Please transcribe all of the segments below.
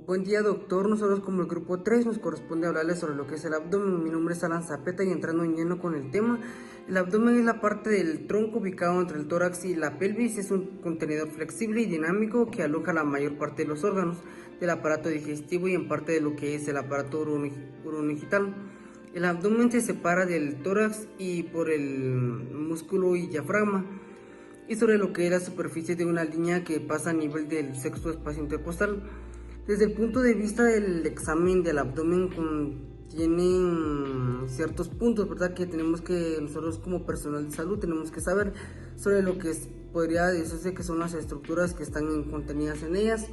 Buen día, doctor. Nosotros como el grupo 3 nos corresponde hablarles sobre lo que es el abdomen. Mi nombre es Alan Zapeta y entrando en lleno con el tema, el abdomen es la parte del tronco ubicado entre el tórax y la pelvis. Es un contenedor flexible y dinámico que aloja la mayor parte de los órganos del aparato digestivo y en parte de lo que es el aparato urogenital. El abdomen se separa del tórax y por el músculo y diafragma y sobre lo que es la superficie de una línea que pasa a nivel del sexto espacio intercostal. Desde el punto de vista del examen del abdomen contienen ciertos puntos, ¿verdad? Que tenemos que, nosotros como personal de salud, tenemos que saber sobre lo que podría decirse que son las estructuras que están contenidas en ellas,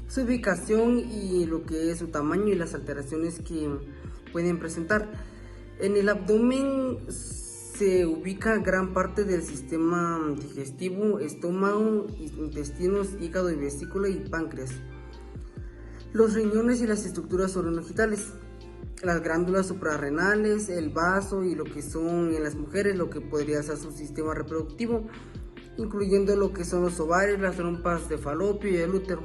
su ubicación y lo que es su tamaño y las alteraciones que pueden presentar. En el abdomen se ubica gran parte del sistema digestivo, estómago, intestinos, hígado y vesícula y páncreas, los riñones y las estructuras urogenitales, las glándulas suprarrenales, el vaso y lo que son en las mujeres lo que podría ser su sistema reproductivo, incluyendo lo que son los ovarios, las trompas de falopio y el útero.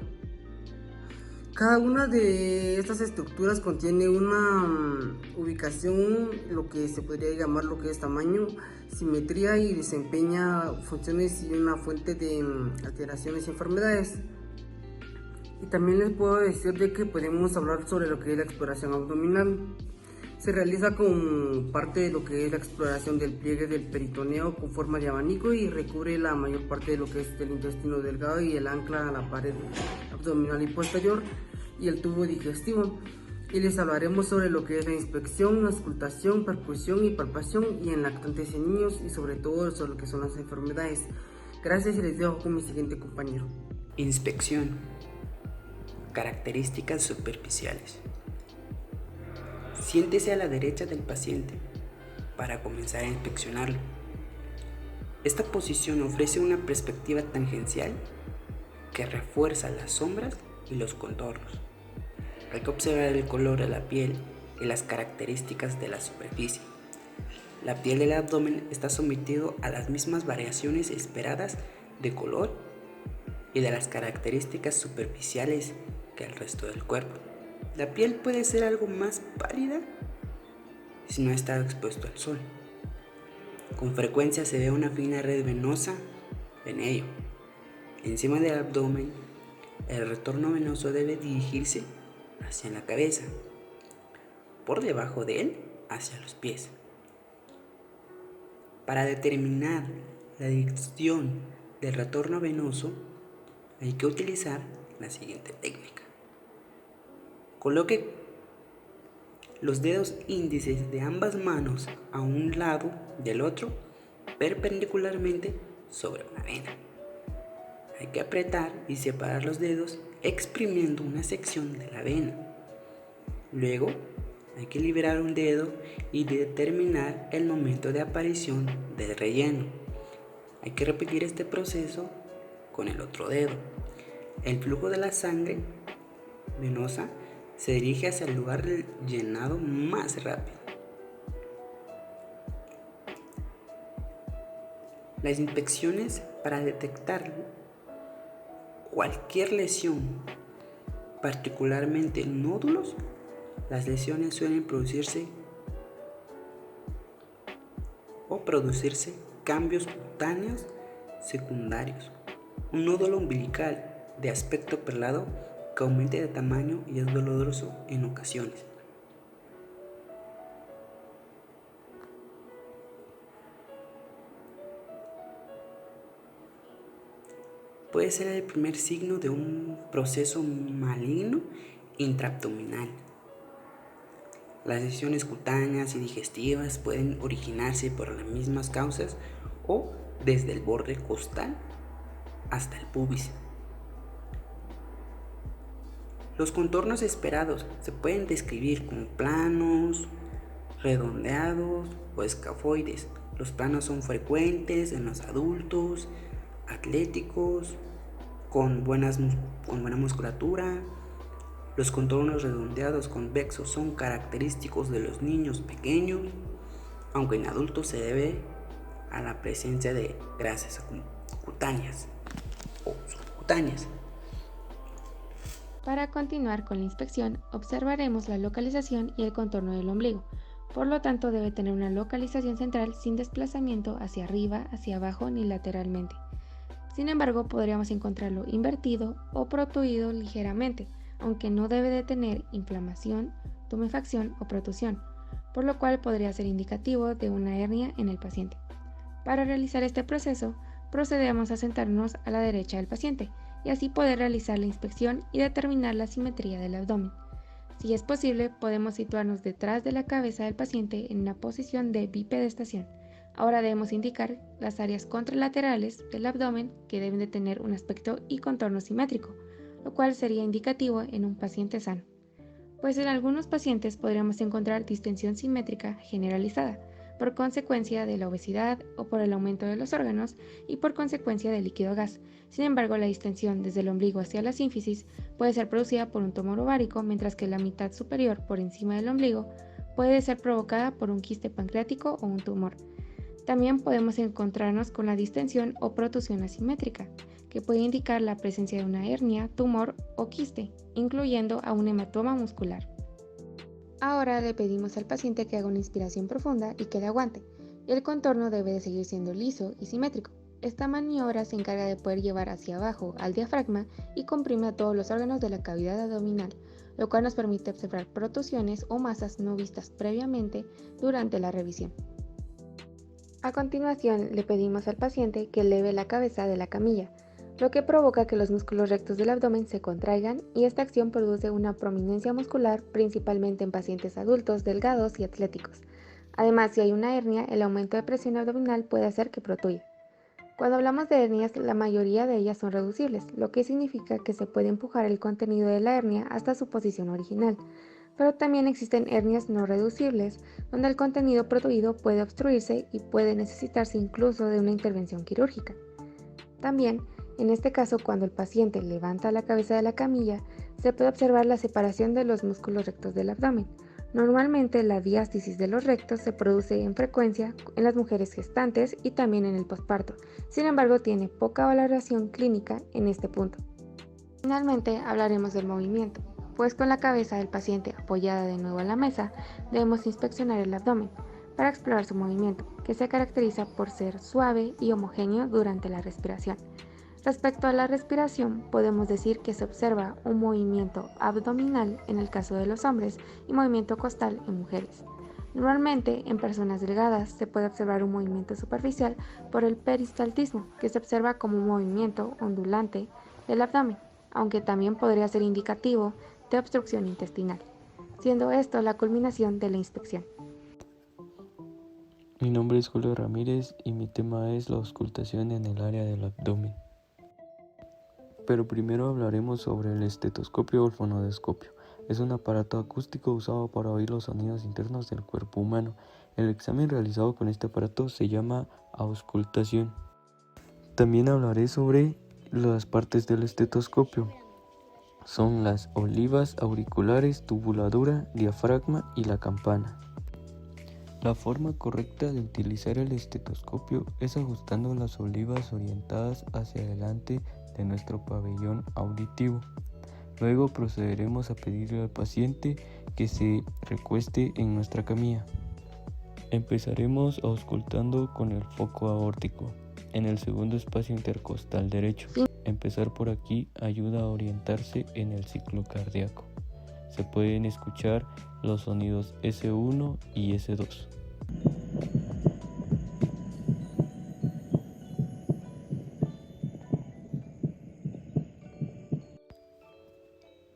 Cada una de estas estructuras contiene una ubicación, lo que se podría llamar lo que es tamaño, simetría y desempeña funciones y una fuente de alteraciones y enfermedades. Y también les puedo decir de que podemos hablar sobre lo que es la exploración abdominal. Se realiza con parte de lo que es la exploración del pliegue del peritoneo con forma de abanico y recubre la mayor parte de lo que es el intestino delgado y el ancla a la pared abdominal y posterior y el tubo digestivo. Y les hablaremos sobre lo que es la inspección, auscultación, percusión y palpación y en lactantes en niños y sobre todo sobre lo que son las enfermedades. Gracias y les dejo con mi siguiente compañero. Inspección. Características superficiales. Siéntese a la derecha del paciente para comenzar a inspeccionarlo. Esta posición ofrece una perspectiva tangencial que refuerza las sombras y los contornos. Hay que observar el color de la piel y las características de la superficie. La piel del abdomen está sometido a las mismas variaciones esperadas de color y de las características superficiales que el resto del cuerpo. La piel puede ser algo más pálida si no está expuesto al sol. Con frecuencia se ve una fina red venosa en ello. Encima del abdomen, el retorno venoso debe dirigirse hacia la cabeza, por debajo de él hacia los pies. Para determinar la dirección del retorno venoso hay que utilizar la siguiente técnica. Coloque los dedos índices de ambas manos a un lado del otro perpendicularmente sobre una vena. Hay que apretar y separar los dedos exprimiendo una sección de la vena. Luego hay que liberar un dedo y determinar el momento de aparición del relleno. Hay que repetir este proceso con el otro dedo. El flujo de la sangre venosa se dirige hacia el lugar del llenado más rápido. Las inspecciones para detectar cualquier lesión, particularmente nódulos, las lesiones suelen producirse cambios cutáneos secundarios. Un nódulo umbilical de aspecto perlado que aumenta de tamaño y es doloroso en ocasiones. Puede ser el primer signo de un proceso maligno intraabdominal. Las lesiones cutáneas y digestivas pueden originarse por las mismas causas o desde el borde costal hasta el pubis. Los contornos esperados se pueden describir como planos, redondeados o escafoides. Los planos son frecuentes en los adultos, atléticos, con buena musculatura. Los contornos redondeados convexos son característicos de los niños pequeños, aunque en adultos se debe a la presencia de grasas cutáneas o subcutáneas. Para continuar con la inspección, observaremos la localización y el contorno del ombligo. Por lo tanto, debe tener una localización central sin desplazamiento hacia arriba, hacia abajo ni lateralmente. Sin embargo, podríamos encontrarlo invertido o protuido ligeramente, aunque no debe de tener inflamación, tumefacción o protusión, por lo cual podría ser indicativo de una hernia en el paciente. Para realizar este proceso, procedemos a sentarnos a la derecha del paciente y así poder realizar la inspección y determinar la simetría del abdomen. Si es posible, podemos situarnos detrás de la cabeza del paciente en una posición de bipedestación. Ahora debemos indicar las áreas contralaterales del abdomen que deben de tener un aspecto y contorno simétrico, lo cual sería indicativo en un paciente sano. Pues en algunos pacientes podríamos encontrar distensión simétrica generalizada, por consecuencia de la obesidad o por el aumento de los órganos y por consecuencia del líquido gas. Sin embargo, la distensión desde el ombligo hacia la sínfisis puede ser producida por un tumor ovárico, mientras que la mitad superior por encima del ombligo puede ser provocada por un quiste pancreático o un tumor. También podemos encontrarnos con la distensión o protusión asimétrica, que puede indicar la presencia de una hernia, tumor o quiste, incluyendo a un hematoma muscular. Ahora le pedimos al paciente que haga una inspiración profunda y que la aguante. El contorno debe de seguir siendo liso y simétrico. Esta maniobra se encarga de poder llevar hacia abajo al diafragma y comprime a todos los órganos de la cavidad abdominal, lo cual nos permite observar protusiones o masas no vistas previamente durante la revisión. A continuación, le pedimos al paciente que eleve la cabeza de la camilla, lo que provoca que los músculos rectos del abdomen se contraigan y esta acción produce una prominencia muscular principalmente en pacientes adultos, delgados y atléticos. Además, si hay una hernia, el aumento de presión abdominal puede hacer que protuya. Cuando hablamos de hernias, la mayoría de ellas son reducibles, lo que significa que se puede empujar el contenido de la hernia hasta su posición original. Pero también existen hernias no reducibles, donde el contenido protuido puede obstruirse y puede necesitarse incluso de una intervención quirúrgica. También, en este caso, cuando el paciente levanta la cabeza de la camilla, se puede observar la separación de los músculos rectos del abdomen. Normalmente la diástasis de los rectos se produce en frecuencia en las mujeres gestantes y también en el posparto. Sin embargo, tiene poca valoración clínica en este punto. Finalmente, hablaremos del movimiento, pues con la cabeza del paciente apoyada de nuevo en la mesa, debemos inspeccionar el abdomen para explorar su movimiento, que se caracteriza por ser suave y homogéneo durante la respiración. Respecto a la respiración, podemos decir que se observa un movimiento abdominal en el caso de los hombres y movimiento costal en mujeres. Normalmente, en personas delgadas se puede observar un movimiento superficial por el peristaltismo, que se observa como un movimiento ondulante del abdomen, aunque también podría ser indicativo de obstrucción intestinal, siendo esto la culminación de la inspección. Mi nombre es Julio Ramírez y mi tema es la auscultación en el área del abdomen. Pero primero hablaremos sobre el estetoscopio o el fonodoscopio. Es un aparato acústico usado para oír los sonidos internos del cuerpo humano. El examen realizado con este aparato se llama auscultación. También hablaré sobre las partes del estetoscopio. Son las olivas auriculares, tubuladura, diafragma y la campana. La forma correcta de utilizar el estetoscopio es ajustando las olivas orientadas hacia adelante de nuestro pabellón auditivo. Luego procederemos a pedirle al paciente que se recueste en nuestra camilla. Empezaremos auscultando con el foco aórtico en el segundo espacio intercostal derecho. Empezar por aquí ayuda a orientarse en el ciclo cardíaco. Se pueden escuchar los sonidos S1 y S2.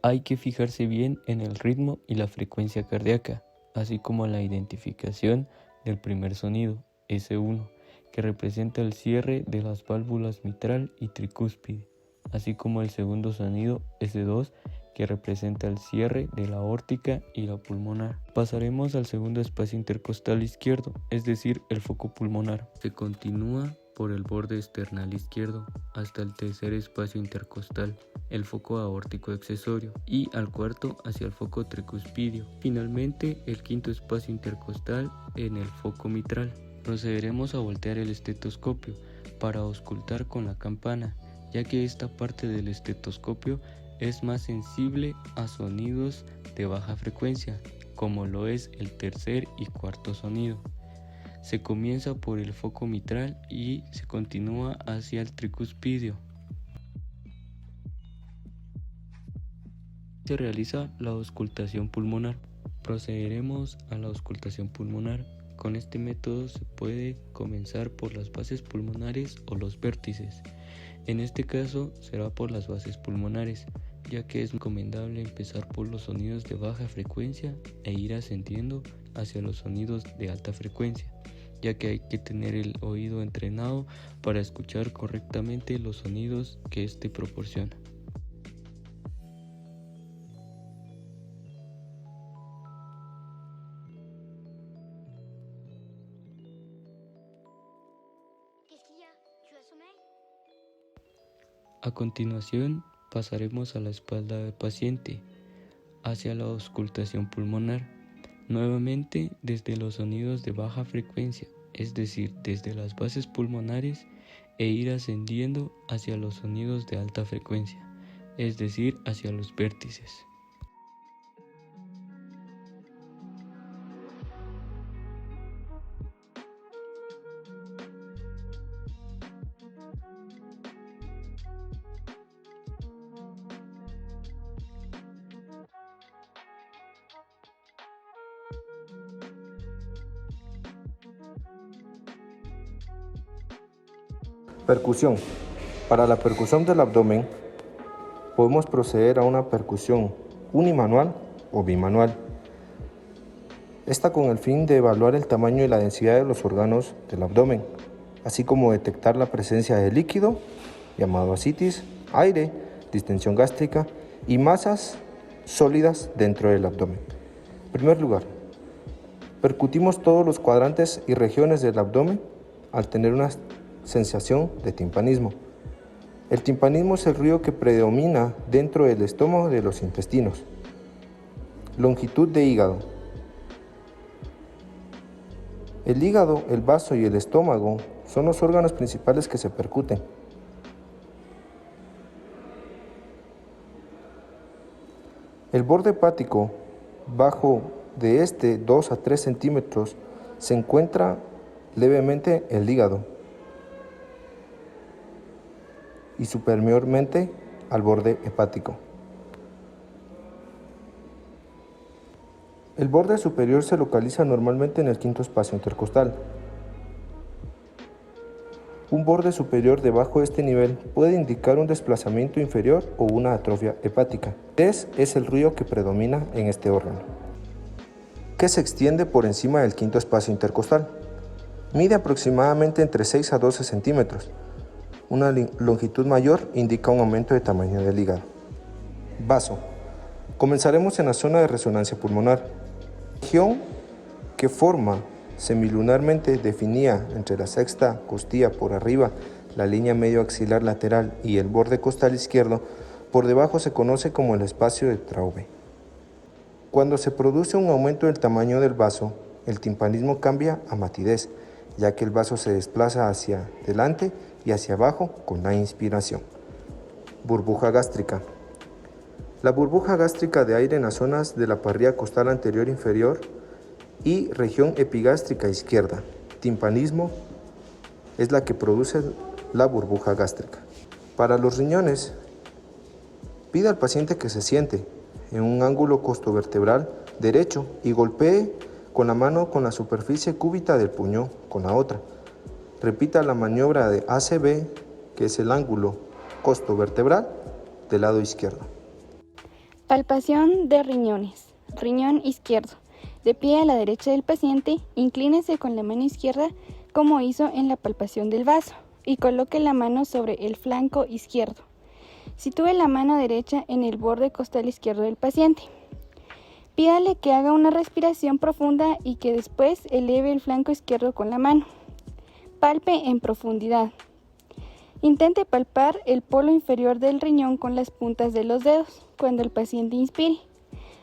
Hay que fijarse bien en el ritmo y la frecuencia cardíaca, así como la identificación del primer sonido, S1, que representa el cierre de las válvulas mitral y tricúspide, así como el segundo sonido, S2, que representa el cierre de la aórtica y la pulmonar. Pasaremos al segundo espacio intercostal izquierdo, es decir, el foco pulmonar. Se continúa por el borde esternal izquierdo hasta el tercer espacio intercostal, el foco aórtico accesorio, y al cuarto hacia el foco tricuspidio. Finalmente, el quinto espacio intercostal en el foco mitral. Procederemos a voltear el estetoscopio para auscultar con la campana, ya que esta parte del estetoscopio es más sensible a sonidos de baja frecuencia, como lo es el tercer y cuarto sonido. Se comienza por el foco mitral y se continúa hacia el tricuspidio. Se realiza la auscultación pulmonar. Procederemos a la auscultación pulmonar. Con este método se puede comenzar por las bases pulmonares o los vértices. En este caso será por las bases pulmonares, ya que es recomendable empezar por los sonidos de baja frecuencia e ir ascendiendo hacia los sonidos de alta frecuencia, ya que hay que tener el oído entrenado para escuchar correctamente los sonidos que éste proporciona. A continuación, pasaremos a la espalda del paciente, hacia la auscultación pulmonar, nuevamente desde los sonidos de baja frecuencia, es decir, desde las bases pulmonares, e ir ascendiendo hacia los sonidos de alta frecuencia, es decir, hacia los vértices. Percusión. Para la percusión del abdomen, podemos proceder a una percusión unimanual o bimanual. Esta con el fin de evaluar el tamaño y la densidad de los órganos del abdomen, así como detectar la presencia de líquido, llamado ascitis, aire, distensión gástrica y masas sólidas dentro del abdomen. En primer lugar, percutimos todos los cuadrantes y regiones del abdomen al tener una sensación de timpanismo. El timpanismo es el ruido que predomina dentro del estómago de los intestinos. Longitud de hígado. El hígado, el vaso y el estómago son los órganos principales que se percuten. El borde hepático, bajo de 2 a 3 centímetros, se encuentra levemente el hígado y superiormente al borde hepático. El borde superior se localiza normalmente en el quinto espacio intercostal. Un borde superior debajo de este nivel puede indicar un desplazamiento inferior o una atrofia hepática. Es el ruido que predomina en este órgano, que se extiende por encima del quinto espacio intercostal. Mide aproximadamente entre 6 a 12 centímetros. Una longitud mayor indica un aumento de tamaño del hígado. Vaso. Comenzaremos en la zona de resonancia pulmonar, región que forma semilunarmente definida entre la sexta costilla por arriba, la línea medio axilar lateral y el borde costal izquierdo. Por debajo se conoce como el espacio de Traube. Cuando se produce un aumento del tamaño del vaso, el timpanismo cambia a matidez, ya que el vaso se desplaza hacia delante y hacia abajo con la inspiración. Burbuja gástrica. La burbuja gástrica de aire en las zonas de la parrilla costal anterior inferior y región epigástrica izquierda. Timpanismo es la que produce la burbuja gástrica. Para los riñones, pide al paciente que se siente en un ángulo costovertebral derecho y golpee con la mano con la superficie cúbita del puño con la otra. Repita la maniobra de ACB, que es el ángulo costovertebral del lado izquierdo. Palpación de riñones. Riñón izquierdo. De pie a la derecha del paciente, inclínese con la mano izquierda como hizo en la palpación del vaso y coloque la mano sobre el flanco izquierdo. Sitúe la mano derecha en el borde costal izquierdo del paciente. Pídale que haga una respiración profunda y que después eleve el flanco izquierdo con la mano. Palpe en profundidad. Intente palpar el polo inferior del riñón con las puntas de los dedos cuando el paciente inspire.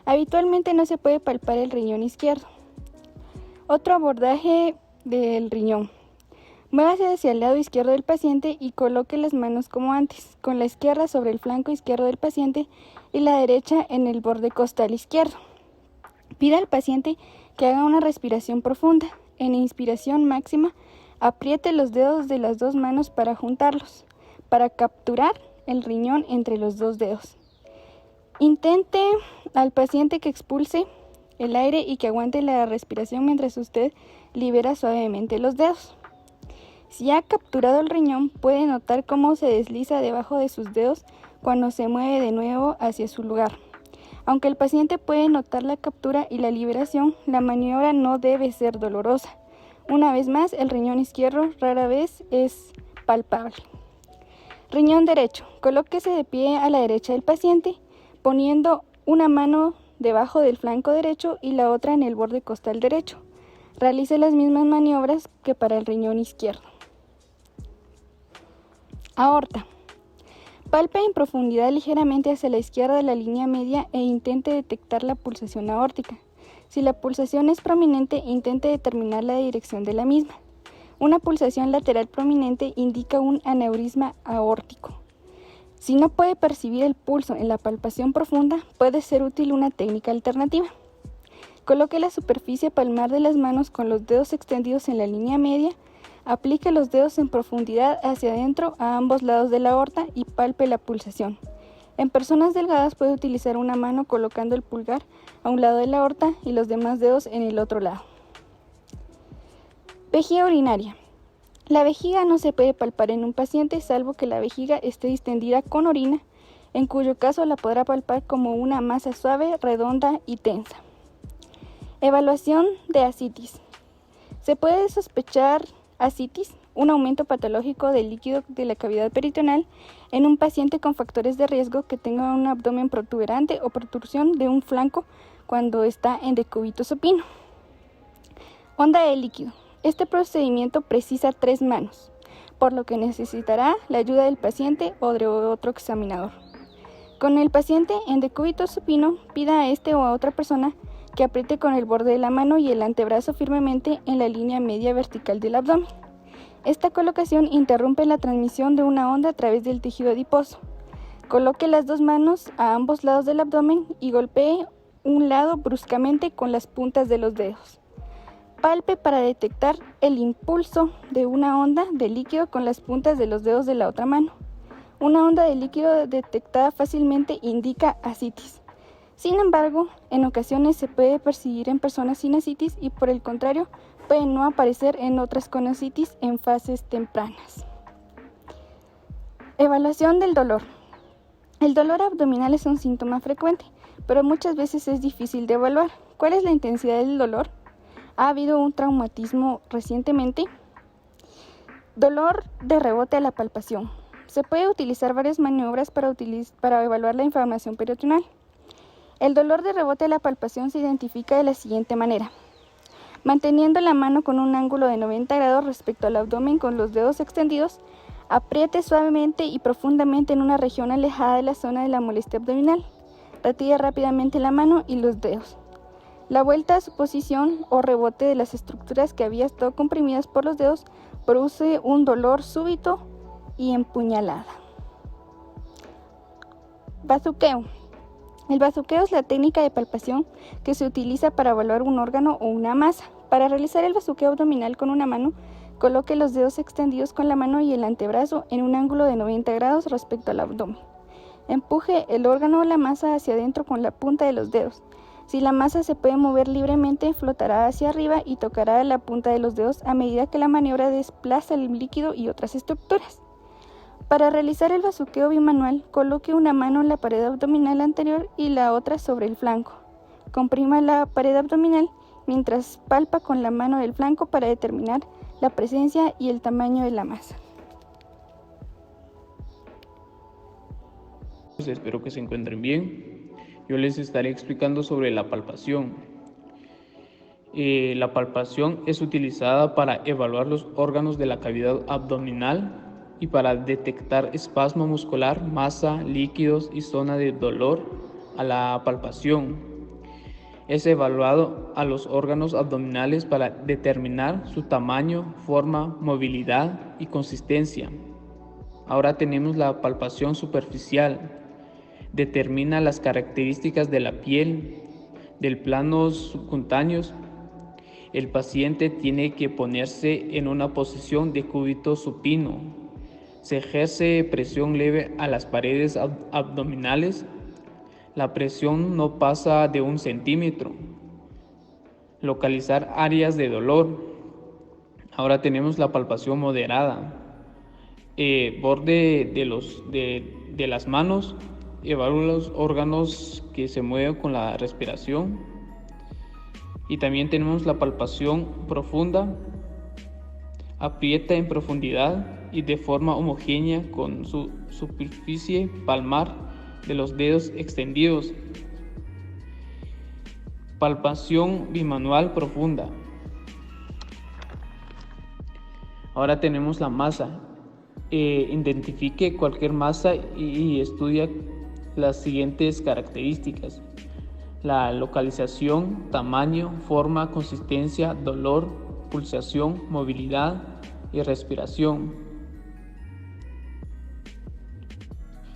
Habitualmente no se puede palpar el riñón izquierdo. Otro abordaje del riñón. Muévase hacia el lado izquierdo del paciente y coloque las manos como antes, con la izquierda sobre el flanco izquierdo del paciente y la derecha en el borde costal izquierdo. Pida al paciente que haga una respiración profunda. En inspiración máxima, apriete los dedos de las dos manos para juntarlos, para capturar el riñón entre los dos dedos. Intente al paciente que expulse el aire y que aguante la respiración mientras usted libera suavemente los dedos. Si ha capturado el riñón, puede notar cómo se desliza debajo de sus dedos cuando se mueve de nuevo hacia su lugar. Aunque el paciente puede notar la captura y la liberación, la maniobra no debe ser dolorosa. Una vez más, el riñón izquierdo rara vez es palpable. Riñón derecho. Colóquese de pie a la derecha del paciente, poniendo una mano debajo del flanco derecho y la otra en el borde costal derecho. Realice las mismas maniobras que para el riñón izquierdo. Aorta. Palpe en profundidad ligeramente hacia la izquierda de la línea media e intente detectar la pulsación aórtica. Si la pulsación es prominente, intente determinar la dirección de la misma. Una pulsación lateral prominente indica un aneurisma aórtico. Si no puede percibir el pulso en la palpación profunda, puede ser útil una técnica alternativa. Coloque la superficie palmar de las manos con los dedos extendidos en la línea media. Aplique los dedos en profundidad hacia adentro a ambos lados de la aorta y palpe la pulsación. En personas delgadas puede utilizar una mano colocando el pulgar a un lado de la aorta y los demás dedos en el otro lado. Vejiga urinaria. La vejiga no se puede palpar en un paciente salvo que la vejiga esté distendida con orina, en cuyo caso la podrá palpar como una masa suave, redonda y tensa. Evaluación de ascitis. Se puede sospechar ascitis, un aumento patológico del líquido de la cavidad peritoneal en un paciente con factores de riesgo que tenga un abdomen protuberante o protrusión de un flanco cuando está en decúbito supino. Onda de líquido. Este procedimiento precisa 3 manos, por lo que necesitará la ayuda del paciente o de otro examinador. Con el paciente en decúbito supino, pida a este o a otra persona que apriete con el borde de la mano y el antebrazo firmemente en la línea media vertical del abdomen. Esta colocación interrumpe la transmisión de una onda a través del tejido adiposo. Coloque las dos manos a ambos lados del abdomen y golpee un lado bruscamente con las puntas de los dedos. Palpe para detectar el impulso de una onda de líquido con las puntas de los dedos de la otra mano. Una onda de líquido detectada fácilmente indica ascitis. Sin embargo, en ocasiones se puede percibir en personas sin ascitis y por el contrario, puede no aparecer en otras con ascitis en fases tempranas. Evaluación del dolor. El dolor abdominal es un síntoma frecuente, pero muchas veces es difícil de evaluar. ¿Cuál es la intensidad del dolor? ¿Ha habido un traumatismo recientemente? Dolor de rebote a la palpación. Se puede utilizar varias maniobras para evaluar la inflamación peritoneal. El dolor de rebote a la palpación se identifica de la siguiente manera. Manteniendo la mano con un ángulo de 90 grados respecto al abdomen con los dedos extendidos, apriete suavemente y profundamente en una región alejada de la zona de la molestia abdominal. Retire rápidamente la mano y los dedos. La vuelta a su posición o rebote de las estructuras que habían estado comprimidas por los dedos produce un dolor súbito y empuñalada. Bazuqueo. El bazuqueo es la técnica de palpación que se utiliza para evaluar un órgano o una masa. Para realizar el bazuqueo abdominal con una mano, coloque los dedos extendidos con la mano y el antebrazo en un ángulo de 90 grados respecto al abdomen. Empuje el órgano o la masa hacia adentro con la punta de los dedos. Si la masa se puede mover libremente, flotará hacia arriba y tocará la punta de los dedos a medida que la maniobra desplaza el líquido y otras estructuras. Para realizar el bazuqueo bimanual, coloque una mano en la pared abdominal anterior y la otra sobre el flanco. Comprima la pared abdominal mientras palpa con la mano del flanco para determinar la presencia y el tamaño de la masa. Espero que se encuentren bien. Yo les estaré explicando sobre la palpación. La palpación es utilizada para evaluar los órganos de la cavidad abdominal y para detectar espasmo muscular, masa, líquidos y zona de dolor a la palpación. Es evaluado a los órganos abdominales para determinar su tamaño, forma, movilidad y consistencia. Ahora tenemos la palpación superficial. Determina las características de la piel, del plano subcutáneo. El paciente tiene que ponerse en una posición de cúbito supino. Se ejerce presión leve a las paredes abdominales. La presión no pasa de 1 centímetro. Localizar áreas de dolor. Ahora tenemos la palpación moderada. Borde de las manos. Evalúa los órganos que se mueven con la respiración. Y también tenemos la palpación profunda. Aprieta en profundidad y de forma homogénea con su superficie palmar de los dedos extendidos. Palpación bimanual profunda. Ahora tenemos la masa. Identifique cualquier masa y estudia las siguientes características: la localización, tamaño, forma, consistencia, dolor, pulsación, movilidad y respiración.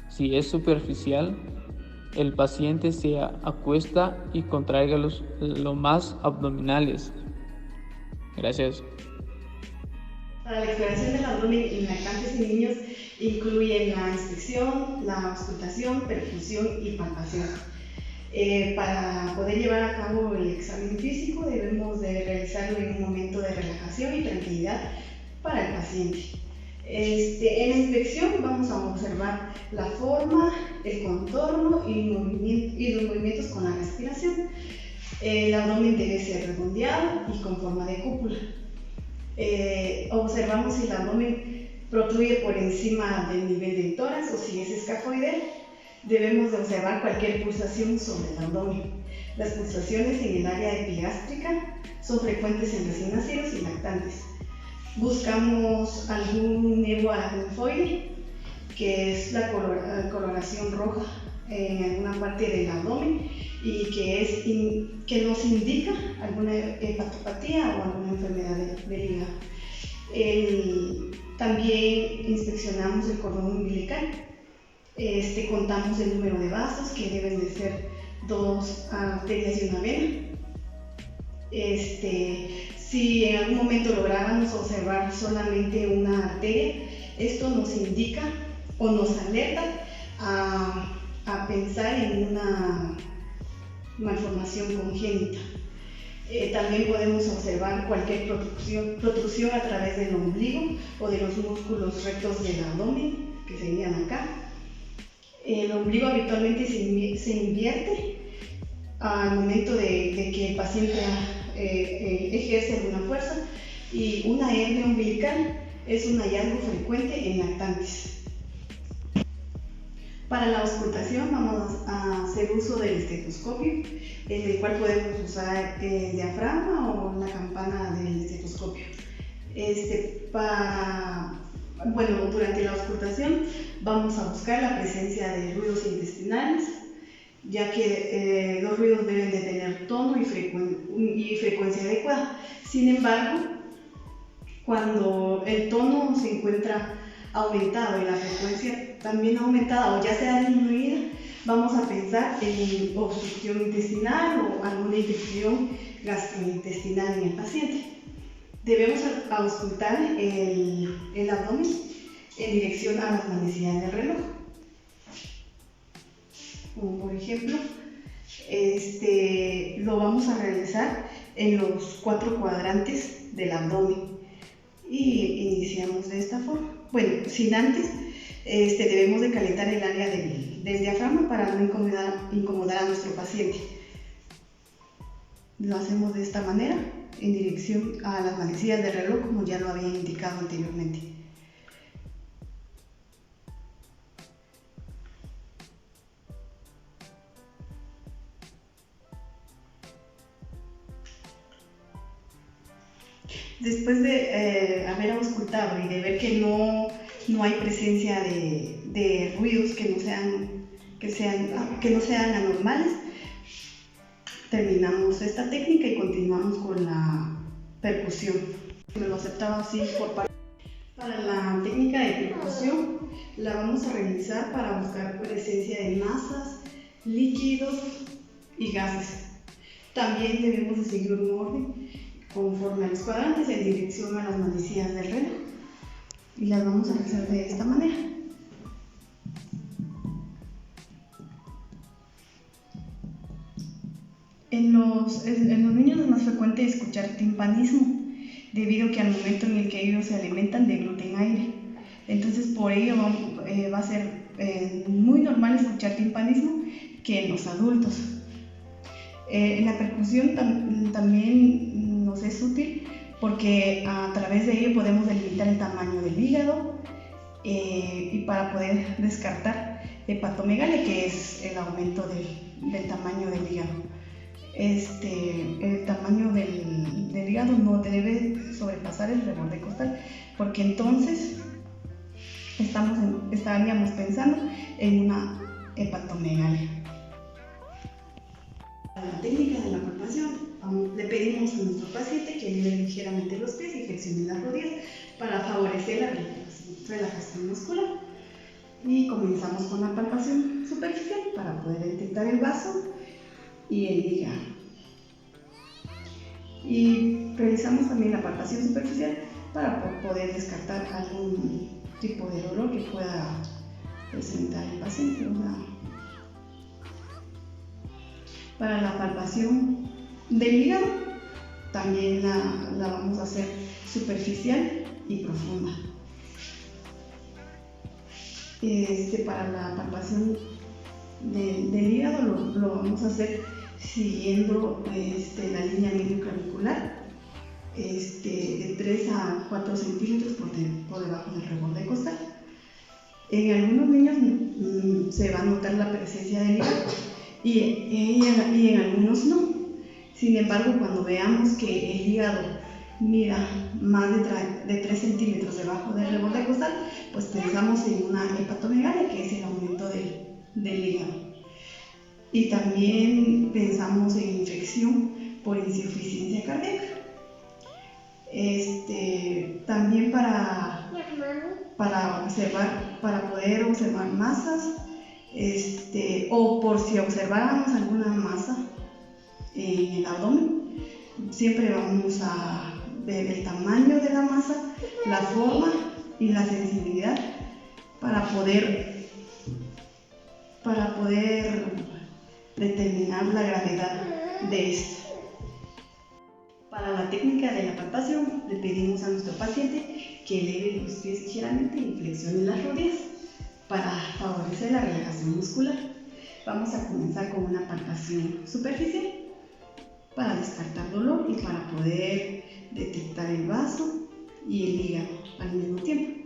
Si es superficial, el paciente se acuesta y contraiga lo más abdominales. Gracias. Para la exploración del abdomen en lactantes y niños incluyen la inspección, la auscultación, perfusión y palpación. Para poder llevar a cabo el examen físico debemos de realizarlo en un momento de relajación y tranquilidad para el paciente. En la inspección vamos a observar la forma, el contorno y los movimientos con la respiración. El abdomen debe ser redondeado y con forma de cúpula. Observamos si el abdomen protruye por encima del nivel del tórax o si es escafoidal. Debemos de observar cualquier pulsación sobre el abdomen. Las pulsaciones en el área epigástrica son frecuentes en recién nacidos y lactantes. Buscamos algún nevo aracnoide, que es la coloración roja en alguna parte del abdomen y que nos indica alguna hepatopatía o alguna enfermedad del hígado. También inspeccionamos el cordón umbilical. Contamos el número de vasos, que deben de ser 2 arterias y una vena. Si en algún momento lográramos observar solamente una arteria, esto nos indica o nos alerta a pensar en una malformación congénita. También podemos observar cualquier protrusión a través del ombligo o de los músculos rectos del abdomen, que serían acá. El ombligo habitualmente se invierte al momento de que el paciente ejerce alguna fuerza, y una hernia umbilical es un hallazgo frecuente en lactantes. Para la auscultación vamos a hacer uso del estetoscopio, en el cual podemos usar el diafragma o la campana del estetoscopio. Durante la auscultación vamos a buscar la presencia de ruidos intestinales, ya que los ruidos deben de tener tono y frecuencia adecuada. Sin embargo, cuando el tono se encuentra aumentado y la frecuencia también aumentada o ya sea disminuida, vamos a pensar en obstrucción intestinal o alguna infección gastrointestinal en el paciente. Debemos auscultar el abdomen en dirección a las manecillas del reloj. Como por ejemplo, lo vamos a realizar en los 4 cuadrantes del abdomen y iniciamos de esta forma. Bueno, sin antes, debemos de calentar el área del diafragma para no incomodar a nuestro paciente. Lo hacemos de esta manera, en dirección a las manecillas del reloj, como ya lo había indicado anteriormente. Después de haber auscultado y de ver que no hay presencia de ruidos que no sean anormales, terminamos esta técnica y continuamos con la percusión. Me lo aceptaba así por parte. Para la técnica de percusión la vamos a realizar para buscar presencia de masas, líquidos y gases. También debemos de seguir un orden conforme a los cuadrantes en dirección a las manecillas del reloj y las vamos a realizar de esta manera. En los niños es más frecuente escuchar timpanismo, debido a que al momento en el que ellos se alimentan degluten aire. Entonces por ello va a ser muy normal escuchar timpanismo que en los adultos. La percusión también nos es útil porque a través de ello podemos delimitar el tamaño del hígado y para poder descartar hepatomegalia, que es el aumento del tamaño del hígado. El tamaño del hígado no debe sobrepasar el reborde costal, porque entonces estaríamos pensando en una hepatomegalia. Para la técnica de la palpación, le pedimos a nuestro paciente que eleve ligeramente los pies y flexione las rodillas para favorecer la relajación muscular. Y comenzamos con la palpación superficial para poder detectar el vaso y el hígado. Y realizamos también la palpación superficial para poder descartar algún tipo de dolor que pueda presentar el paciente. Para la palpación del hígado también la vamos a hacer superficial y profunda. Para la palpación del hígado lo vamos a hacer siguiendo la línea medio clavicular de 3 a 4 centímetros por debajo del reborde costal. En algunos niños se va a notar la presencia del hígado y en algunos no. Sin embargo, cuando veamos que el hígado mira más de 3 centímetros debajo del reborde costal, pues pensamos en una hepatomegalia, que es el aumento del hígado. Y también pensamos en infección por insuficiencia cardíaca. También para poder observar masas, o por si observáramos alguna masa en el abdomen, siempre vamos a ver el tamaño de la masa, la forma y la sensibilidad para poder determinar la gravedad de esto. Para la técnica de la palpación, le pedimos a nuestro paciente que eleve los pies ligeramente y flexione las rodillas para favorecer la relajación muscular. Vamos a comenzar con una palpación superficial para descartar dolor y para poder detectar el vaso y el hígado al mismo tiempo.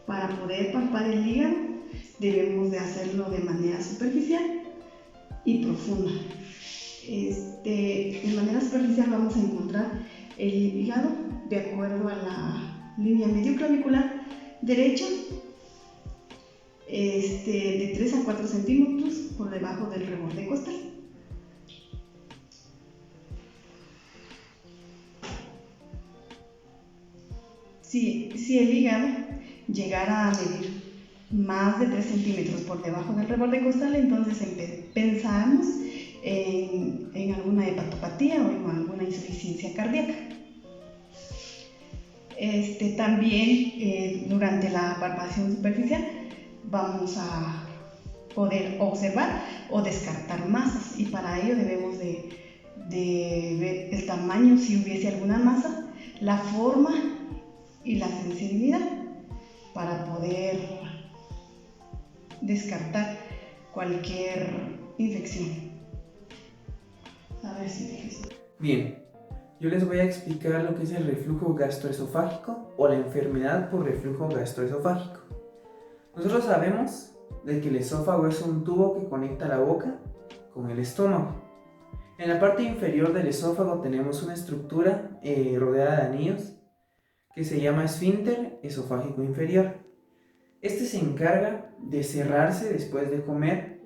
Para poder palpar el hígado debemos de hacerlo de manera superficial y profunda. De manera superficial vamos a encontrar el hígado de acuerdo a la línea medio clavicular derecha, de 3 a 4 centímetros por debajo del reborde costal. Si el hígado llegara a medir más de 3 centímetros por debajo del reborde costal, entonces pensamos en alguna hepatopatía o en alguna insuficiencia cardíaca. También durante la palpación superficial vamos a poder observar o descartar masas, y para ello debemos de ver el tamaño, si hubiese alguna masa, la forma y la sensibilidad para poder descartar cualquier infección. A ver si Bien, yo les voy a explicar lo que es el reflujo gastroesofágico o la enfermedad por reflujo gastroesofágico. Nosotros sabemos de que el esófago es un tubo que conecta la boca con el estómago. En la parte inferior del esófago tenemos una estructura rodeada de anillos que se llama esfínter esofágico inferior. Este se encarga de cerrarse después de comer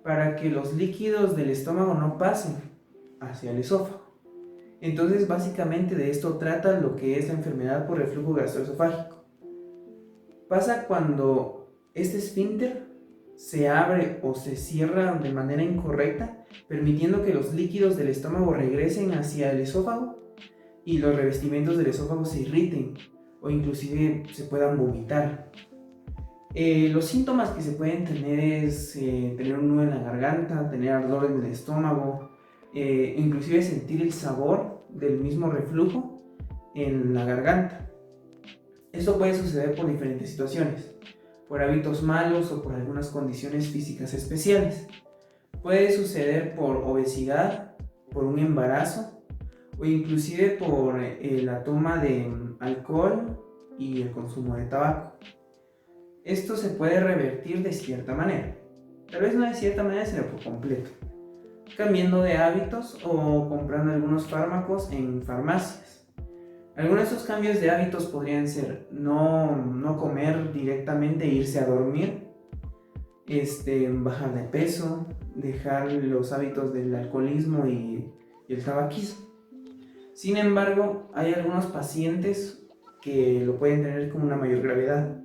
para que los líquidos del estómago no pasen hacia el esófago. Entonces, básicamente de esto trata lo que es la enfermedad por reflujo gastroesofágico. Pasa cuando este esfínter se abre o se cierra de manera incorrecta, permitiendo que los líquidos del estómago regresen hacia el esófago y los revestimientos del esófago se irriten o inclusive se puedan vomitar. Los síntomas que se pueden tener es tener un nudo en la garganta, tener ardor en el estómago, inclusive sentir el sabor del mismo reflujo en la garganta. Esto puede suceder por diferentes situaciones, por hábitos malos o por algunas condiciones físicas especiales. Puede suceder por obesidad, por un embarazo o inclusive por la toma de alcohol y el consumo de tabaco. Esto se puede revertir de cierta manera, tal vez no de cierta manera, sino por completo, cambiando de hábitos o comprando algunos fármacos en farmacias. Algunos de estos cambios de hábitos podrían ser no comer directamente e irse a dormir, bajar de peso, dejar los hábitos del alcoholismo y el tabaquismo. Sin embargo, hay algunos pacientes que lo pueden tener con una mayor gravedad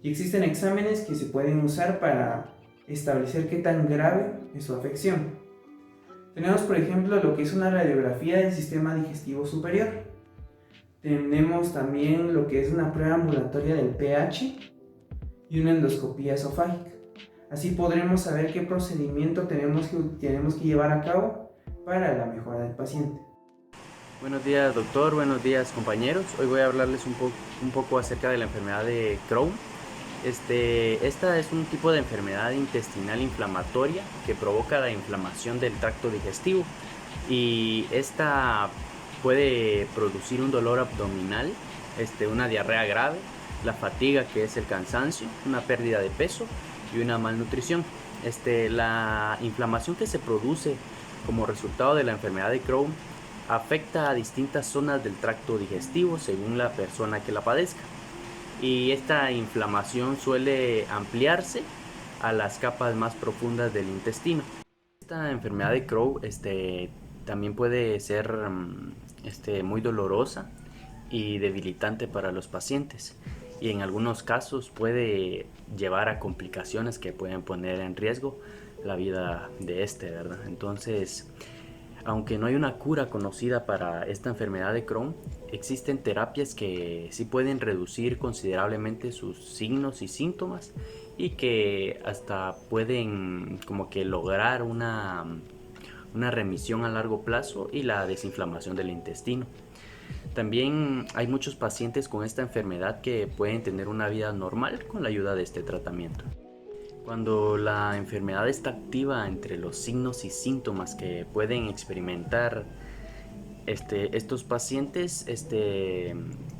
y existen exámenes que se pueden usar para establecer qué tan grave es su afección. Tenemos, por ejemplo, lo que es una radiografía del sistema digestivo superior. Tenemos también lo que es una prueba ambulatoria del pH y una endoscopía esofágica. Así podremos saber qué procedimiento tenemos que llevar a cabo para la mejora del paciente. Buenos días, doctor. Buenos días, compañeros. Hoy voy a hablarles un poco acerca de la enfermedad de Crohn. Esta es un tipo de enfermedad intestinal inflamatoria que provoca la inflamación del tracto digestivo y esta puede producir un dolor abdominal, una diarrea grave, la fatiga, que es el cansancio, una pérdida de peso y una malnutrición. La inflamación que se produce como resultado de la enfermedad de Crohn afecta a distintas zonas del tracto digestivo según la persona que la padezca. Y esta inflamación suele ampliarse a las capas más profundas del intestino. Esta enfermedad de Crohn también puede ser muy dolorosa y debilitante para los pacientes y en algunos casos puede llevar a complicaciones que pueden poner en riesgo la vida de ¿verdad? Entonces, aunque no hay una cura conocida para esta enfermedad de Crohn, existen terapias que sí pueden reducir considerablemente sus signos y síntomas y que hasta pueden como que lograr una remisión a largo plazo y la desinflamación del intestino. También hay muchos pacientes con esta enfermedad que pueden tener una vida normal con la ayuda de este tratamiento. Cuando la enfermedad está activa, entre los signos y síntomas que pueden experimentar estos pacientes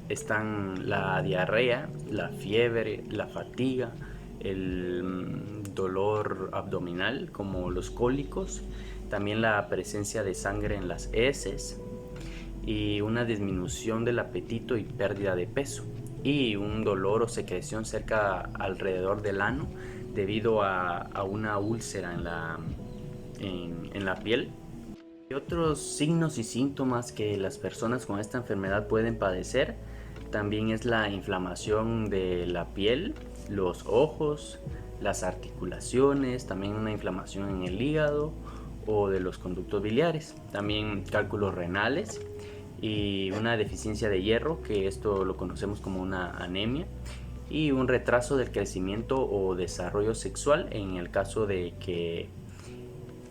están la diarrea, la fiebre, la fatiga, el dolor abdominal como los cólicos, también la presencia de sangre en las heces y una disminución del apetito y pérdida de peso y un dolor o secreción alrededor del ano debido a una úlcera en la piel. Y otros signos y síntomas que las personas con esta enfermedad pueden padecer también es la inflamación de la piel, los ojos, las articulaciones, también una inflamación en el hígado o de los conductos biliares, también cálculos renales y una deficiencia de hierro, que esto lo conocemos como una anemia, y un retraso del crecimiento o desarrollo sexual en el caso de que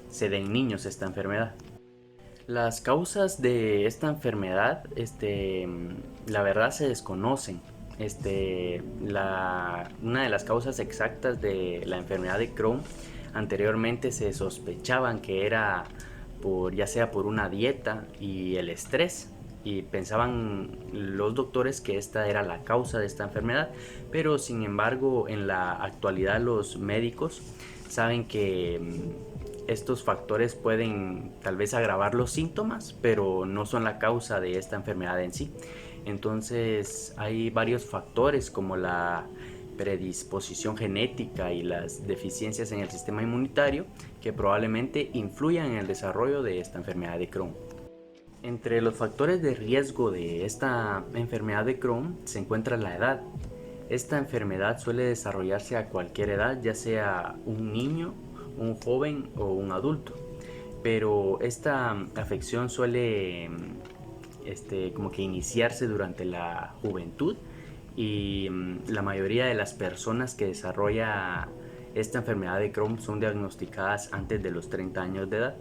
se den niños esta enfermedad. Las causas de esta enfermedad, la verdad se desconocen. Una de las causas exactas de la enfermedad de Crohn anteriormente se sospechaban que era ya sea por una dieta y el estrés, y pensaban los doctores que esta era la causa de esta enfermedad, pero sin embargo en la actualidad los médicos saben que estos factores pueden tal vez agravar los síntomas, pero no son la causa de esta enfermedad en sí. Entonces hay varios factores como la predisposición genética y las deficiencias en el sistema inmunitario que probablemente influyan en el desarrollo de esta enfermedad de Crohn. Entre los factores de riesgo de esta enfermedad de Crohn se encuentra la edad. Esta enfermedad suele desarrollarse a cualquier edad, ya sea un niño, un joven o un adulto, pero esta afección suele como que iniciarse durante la juventud y la mayoría de las personas que desarrolla esta enfermedad de Crohn son diagnosticadas antes de los 30 años de edad.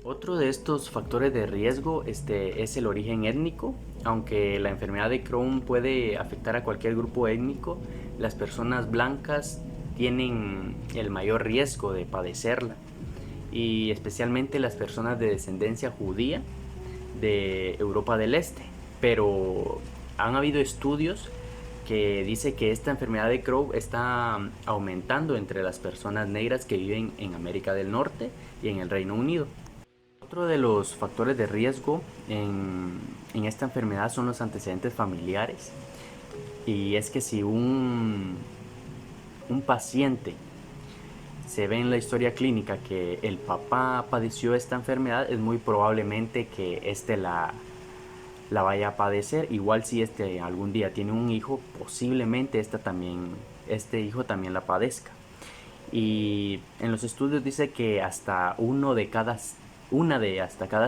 Otro de estos factores de riesgo es el origen étnico. Aunque la enfermedad de Crohn puede afectar a cualquier grupo étnico, las personas blancas tienen el mayor riesgo de padecerla, y especialmente las personas de descendencia judía de Europa del Este. Pero han habido estudios que dicen que esta enfermedad de Crohn está aumentando entre las personas negras que viven en América del Norte y en el Reino Unido. Otro de los factores de riesgo en esta enfermedad son los antecedentes familiares, y es que si un paciente se ve en la historia clínica que el papá padeció esta enfermedad, es muy probablemente que la vaya a padecer. Igual si algún día tiene un hijo, posiblemente este hijo también la padezca. Y en los estudios dice que hasta una de cada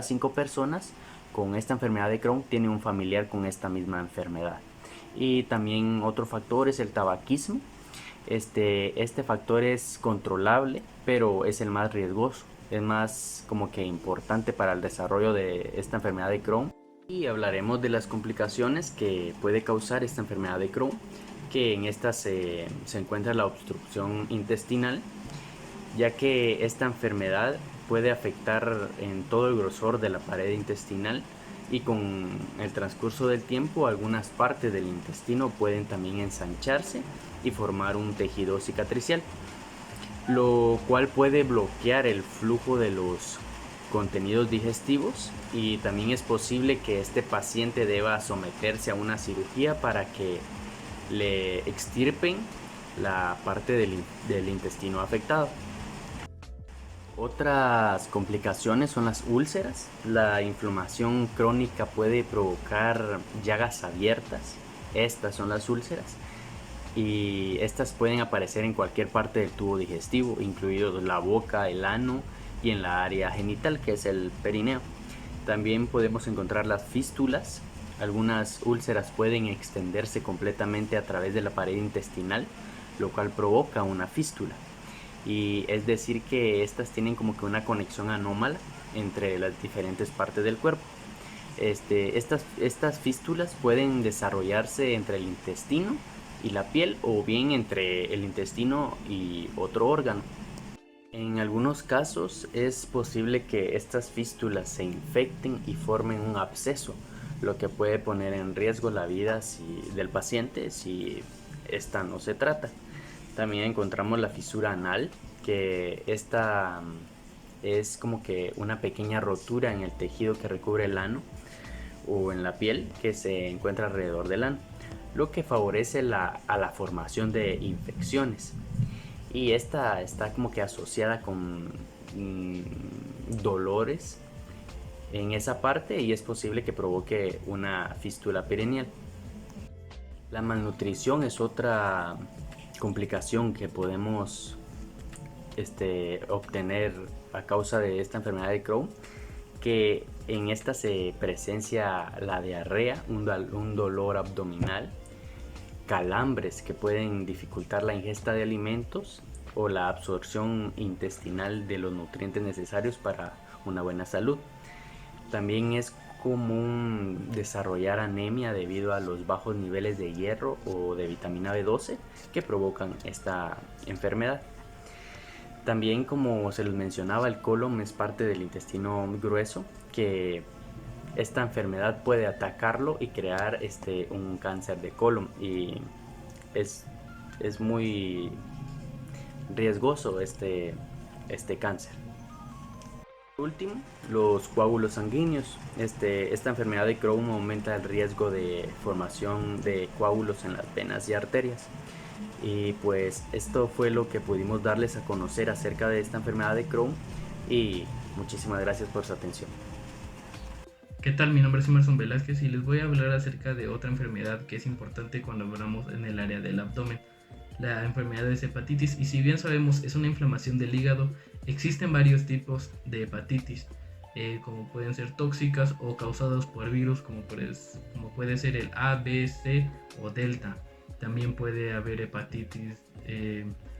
5 personas con esta enfermedad de Crohn tiene un familiar con esta misma enfermedad. Y también otro factor es el tabaquismo. Este factor es controlable, pero es el más riesgoso, es más como que importante para el desarrollo de esta enfermedad de Crohn. Y hablaremos de las complicaciones que puede causar esta enfermedad de Crohn, que en esta se encuentra la obstrucción intestinal, ya que esta enfermedad puede afectar en todo el grosor de la pared intestinal, y con el transcurso del tiempo algunas partes del intestino pueden también ensancharse y formar un tejido cicatricial, lo cual puede bloquear el flujo de los contenidos digestivos, y también es posible que este paciente deba someterse a una cirugía para que le extirpen la parte del intestino afectado. Otras complicaciones son las úlceras. La inflamación crónica puede provocar llagas abiertas. Estas son las úlceras, y estas pueden aparecer en cualquier parte del tubo digestivo, incluidos la boca, el ano y en la área genital, que es el perineo. También podemos encontrar las fístulas. Algunas úlceras pueden extenderse completamente a través de la pared intestinal, lo cual provoca una fístula. Y es decir que estas tienen como que una conexión anómala entre las diferentes partes del cuerpo. Estas fístulas pueden desarrollarse entre el intestino y la piel, o bien entre el intestino y otro órgano. En algunos casos es posible que estas fístulas se infecten y formen un absceso, lo que puede poner en riesgo la vida del paciente si esta no se trata. También encontramos la fisura anal, que esta es como que una pequeña rotura en el tejido que recubre el ano o en la piel que se encuentra alrededor del ano, lo que favorece a la formación de infecciones. Y esta está como que asociada con dolores en esa parte, y es posible que provoque una fístula perineal. La malnutrición es otra complicación que podemos obtener a causa de esta enfermedad de Crohn, que en esta se presencia la diarrea, un dolor abdominal, calambres que pueden dificultar la ingesta de alimentos o la absorción intestinal de los nutrientes necesarios para una buena salud. También es común desarrollar anemia debido a los bajos niveles de hierro o de vitamina B12 que provocan esta enfermedad. También, como se les mencionaba, el colon es parte del intestino grueso, que esta enfermedad puede atacarlo y crear un cáncer de colon, y es muy riesgoso este cáncer. Por último, los coágulos sanguíneos. Esta enfermedad de Crohn aumenta el riesgo de formación de coágulos en las venas y arterias, Y pues esto fue lo que pudimos darles a conocer acerca de esta enfermedad de Crohn y muchísimas gracias por su atención. ¿Qué tal? Mi nombre es Emerson Velázquez y les voy a hablar acerca de otra enfermedad que es importante cuando hablamos en el área del abdomen. La enfermedad de hepatitis, y si bien sabemos es una inflamación del hígado, existen varios tipos de hepatitis, como pueden ser tóxicas o causadas por virus, como puede ser el A, B, C o Delta. También puede haber hepatitis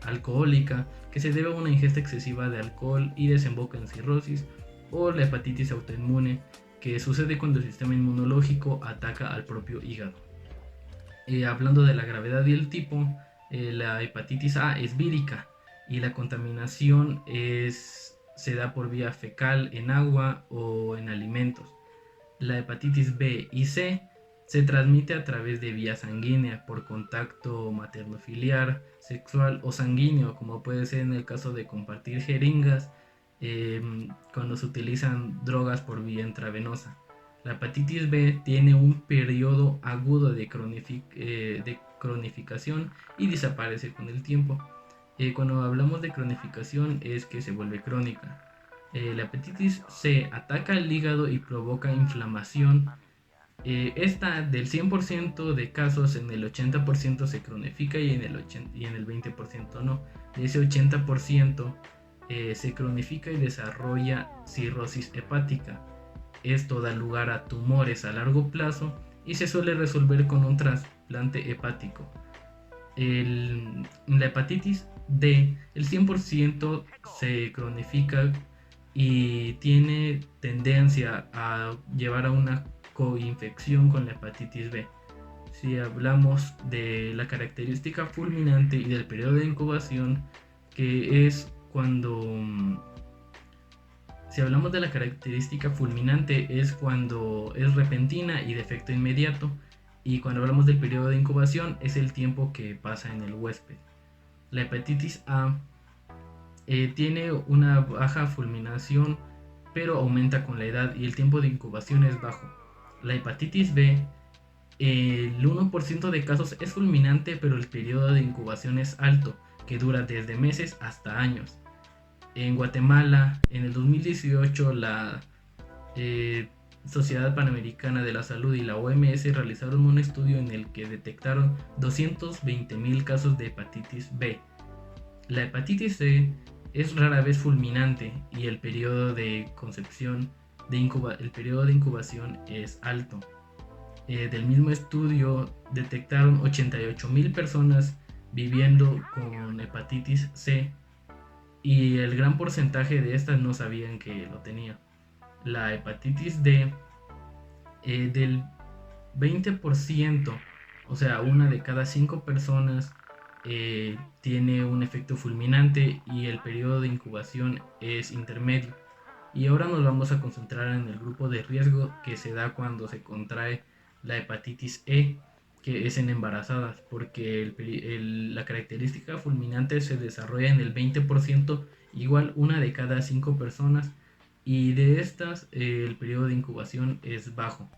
alcohólica, que se debe a una ingesta excesiva de alcohol y desemboca en cirrosis, o la hepatitis autoinmune, que sucede cuando el sistema inmunológico ataca al propio hígado. Hablando de la gravedad y el tipo, la hepatitis A es vírica y la contaminación se da por vía fecal en agua o en alimentos. La hepatitis B y C se transmite a través de vía sanguínea por contacto materno-filiar, sexual o sanguíneo, como puede ser en el caso de compartir jeringas cuando se utilizan drogas por vía intravenosa. La hepatitis B tiene un periodo agudo de cronificación y desaparece con el tiempo. Cuando hablamos de cronificación es que se vuelve crónica. La hepatitis C ataca el hígado y provoca inflamación. Esta del 100% de casos, en el 80% se cronifica y en el 20% no. De ese 80% se cronifica y desarrolla cirrosis hepática. Esto da lugar a tumores a largo plazo y se suele resolver con un trasplante hepático. La hepatitis D, el 100% se cronifica y tiene tendencia a llevar a una coinfección con la hepatitis B. Si hablamos de la característica fulminante y del periodo de incubación, que es si hablamos de la característica fulminante es cuando es repentina y de efecto inmediato, y cuando hablamos del periodo de incubación es el tiempo que pasa en el huésped. La hepatitis A tiene una baja fulminación, pero aumenta con la edad y el tiempo de incubación es bajo. La hepatitis B, el 1% de casos es fulminante, pero el periodo de incubación es alto, que dura desde meses hasta años. En Guatemala, en el 2018, la Sociedad Panamericana de la Salud y la OMS realizaron un estudio en el que detectaron 220,000 casos de hepatitis B. La hepatitis C es rara vez fulminante y el periodo de incubación es alto. Del mismo estudio detectaron 88,000 personas viviendo con hepatitis C y el gran porcentaje de estas no sabían que lo tenía. La hepatitis D, del 20%, o sea, una de cada 5 personas tiene un efecto fulminante y el periodo de incubación es intermedio. Y ahora nos vamos a concentrar en el grupo de riesgo que se da cuando se contrae la hepatitis E, que es en embarazadas, porque la característica fulminante se desarrolla en el 20%, igual una de cada 5 personas, y de estas el periodo de incubación es bajo.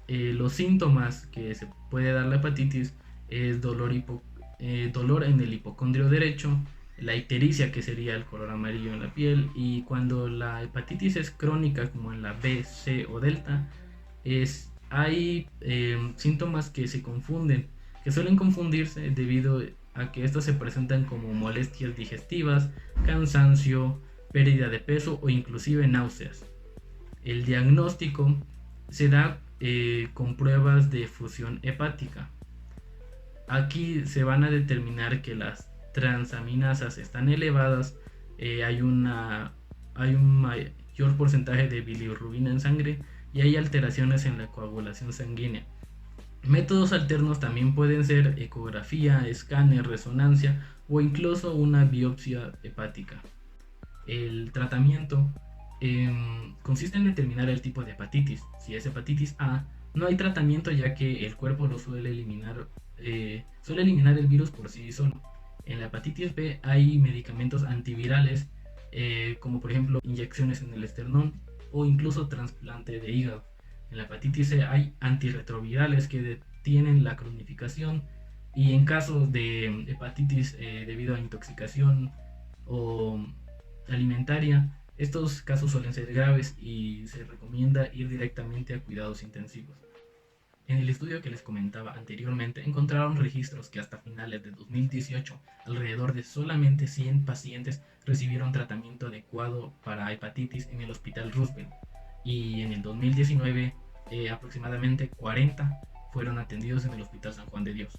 Los síntomas que se puede dar la hepatitis es dolor en el hipocondrio derecho, la ictericia, que sería el color amarillo en la piel, y cuando la hepatitis es crónica, como en la B, C o Delta, hay síntomas que se confunden, que suelen confundirse debido a que estos se presentan como molestias digestivas, cansancio, pérdida de peso o inclusive náuseas. El diagnóstico se da con pruebas de fusión hepática. Aquí se van a determinar que las transaminasas están elevadas, hay un mayor porcentaje de bilirrubina en sangre y hay alteraciones en la coagulación sanguínea. Métodos alternos también pueden ser ecografía, escáner, resonancia o incluso una biopsia hepática. El tratamiento consiste en determinar el tipo de hepatitis. Si es hepatitis A, no hay tratamiento ya que el cuerpo lo suele eliminar el virus por sí solo. En la hepatitis B hay medicamentos antivirales como por ejemplo inyecciones en el esternón o incluso trasplante de hígado. En la hepatitis C hay antirretrovirales que detienen la cronificación Y en casos de hepatitis debido a intoxicación o alimentaria, estos casos suelen ser graves y se recomienda ir directamente a cuidados intensivos. En el estudio que les comentaba anteriormente, encontraron registros que hasta finales de 2018, alrededor de solamente 100 pacientes recibieron tratamiento adecuado para hepatitis en el Hospital Roosevelt. Y en el 2019, aproximadamente 40 fueron atendidos en el Hospital San Juan de Dios.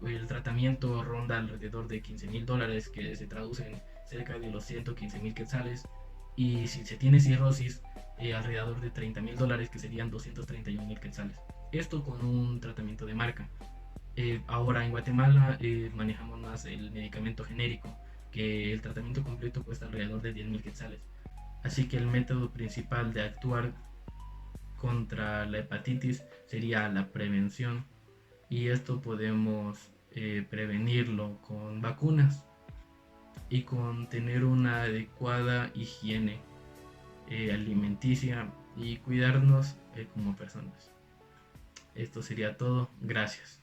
El tratamiento ronda alrededor de $15,000, que se traduce en cerca de los 115,000 quetzales. Y si se tiene cirrosis, alrededor de $30,000, que serían 231,000 quetzales. Esto con un tratamiento de marca. Ahora en Guatemala manejamos más el medicamento genérico, que el tratamiento completo cuesta alrededor de 10,000 quetzales. Así que el método principal de actuar contra la hepatitis sería la prevención, y esto podemos prevenirlo con vacunas y con tener una adecuada higiene alimenticia y cuidarnos como personas. Esto sería todo. Gracias.